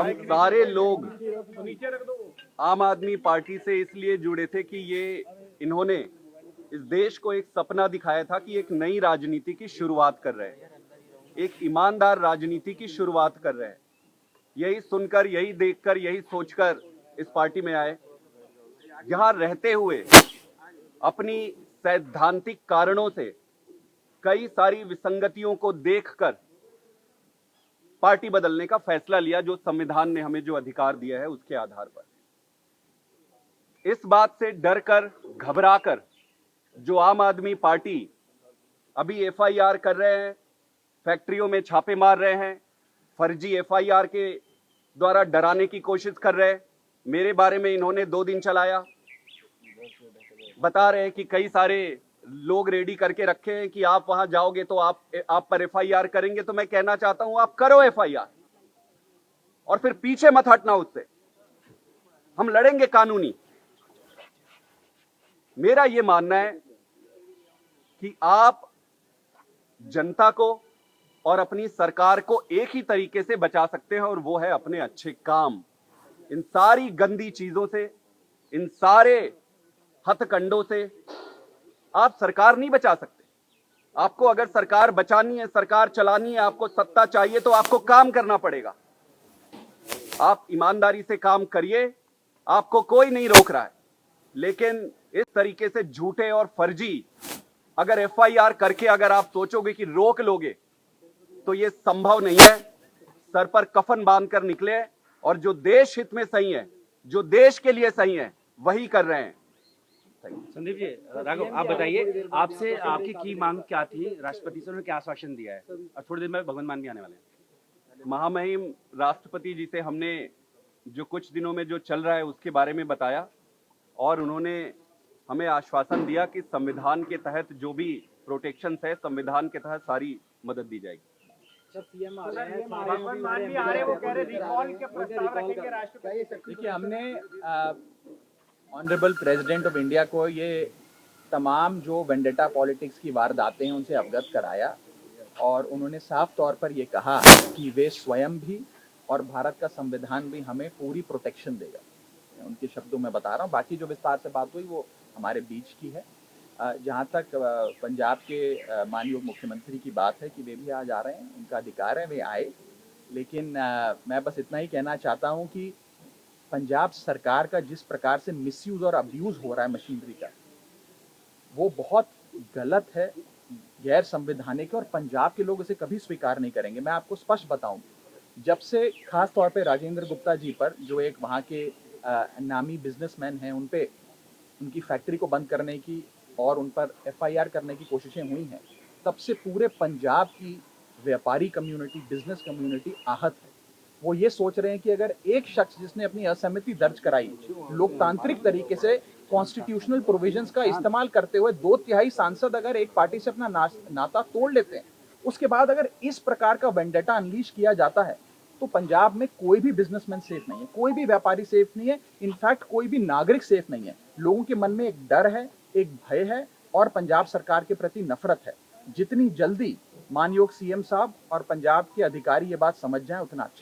हम सारे लोग आम आदमी पार्टी से इसलिए जुड़े थे कि इन्होंने इस देश को एक सपना दिखाया था कि एक नई राजनीति की शुरुआत कर रहे हैं, एक ईमानदार राजनीति की शुरुआत कर रहे हैं। यही सुनकर, यही देखकर, यही सोचकर इस पार्टी में आए। यहां रहते हुए अपनी सैद्धांतिक कारणों से कई सारी विसंगतियों को देखकर पार्टी बदलने का फैसला लिया, जो संविधान ने हमें जो अधिकार दिया है उसके आधार पर। इस बात से डरकर, घबराकर जो आम आदमी पार्टी अभी एफआईआर कर रहे हैं, फैक्ट्रियों में छापे मार रहे हैं, फर्जी एफआईआर के द्वारा डराने की कोशिश कर रहे हैं। मेरे बारे में इन्होंने 2 दिन चलाया, बता रहे हैं कि कई सारे लोग रेडी करके रखे हैं कि आप वहां जाओगे तो आप पर एफआईआर करेंगे। तो मैं कहना चाहता हूं, आप करो एफआईआर और फिर पीछे मत हटना उससे। हम लड़ेंगे कानूनी। मेरा यह मानना है कि आप जनता को और अपनी सरकार को एक ही तरीके से बचा सकते हैं, और वो है अपने अच्छे काम। इन सारी गंदी चीजों से, इन सारे हथकंडों से आप सरकार नहीं बचा सकते। आपको अगर सरकार बचानी है, सरकार चलानी है, आपको सत्ता चाहिए, तो आपको काम करना पड़ेगा। आप ईमानदारी से काम करिए, आपको कोई नहीं रोक रहा है। लेकिन इस तरीके से झूठे और फर्जी अगर एफआईआर करके अगर आप सोचोगे कि रोक लोगे, तो यह संभव नहीं है। सर पर कफन बांधकर निकले, और जो देश हित में सही है, जो देश के लिए सही है, वही कर रहे हैं। संदीप जी, राघव आप बताइए, आपसे आपकी की मांग क्या थी? राष्ट्रपति से उन्होंने क्या आश्वासन दिया है? और थोड़ी देर में भगवंत मान भी आने वाले हैं। महामहिम राष्ट्रपति जी से हमने जो कुछ दिनों में जो चल रहा है उसके बारे में बताया, और उन्होंने हमें आश्वासन दिया कि संविधान के तहत जो भी प्रोटेक्शन है, संविधान के तहत सारी मदद दी जाएगी। भगवंत मान भी आ रहे, वो कह रहे रिकॉल के प्रस्ताव रखेंगे राष्ट्रपति। देखिए, हमने ऑनरेबल प्रेसिडेंट ऑफ इंडिया को ये तमाम जो वेंडेटा पॉलिटिक्स की वारदातें हैं उनसे अवगत कराया, और उन्होंने साफ तौर पर ये कहा कि वे स्वयं भी और भारत का संविधान भी हमें पूरी प्रोटेक्शन देगा। उनके शब्दों में बता रहा हूँ, बाकी जो विस्तार से बात हुई वो हमारे बीच की है। जहाँ तक पंजाब के माननीय मुख्यमंत्री की बात है कि वे भी आज आ रहे हैं, उनका अधिकार है, वे आए। लेकिन मैं बस इतना ही कहना चाहता हूँ कि पंजाब सरकार का जिस प्रकार से मिसयूज और अब्यूज हो रहा है मशीनरी का, वो बहुत गलत है, गैर संवैधानिक है, और पंजाब के लोग इसे कभी स्वीकार नहीं करेंगे। मैं आपको स्पष्ट बताऊं, जब से खास तौर पे राजेंद्र गुप्ता जी पर, जो एक वहाँ के नामी बिजनेसमैन हैं, उन पे उनकी फैक्ट्री को बंद करने की और उन पर एफआईआर करने की कोशिशें हुई हैं, तब से पूरे पंजाब की व्यापारी कम्युनिटी, बिजनेस कम्युनिटी आहत है। वो ये सोच रहे हैं कि अगर एक शख्स जिसने अपनी असहमति दर्ज कराई, लोकतांत्रिक तरीके से कॉन्स्टिट्यूशनल प्रोविजंस का इस्तेमाल करते हुए 2/3 सांसद अगर एक पार्टी से अपना नाता तोड़ लेते हैं, उसके बाद अगर इस प्रकार का वेंडेटा अनलीश किया जाता है, तो पंजाब में कोई भी बिजनेसमैन सेफ नहीं है, कोई भी व्यापारी सेफ नहीं है, इनफैक्ट कोई भी नागरिक सेफ नहीं है। लोगों के मन में एक डर है, एक भय है, और पंजाब सरकार के प्रति नफरत है। जितनी जल्दी मानयोग सीएम साहब और पंजाब के अधिकारी ये बात समझ जाएं, उतना अच्छा।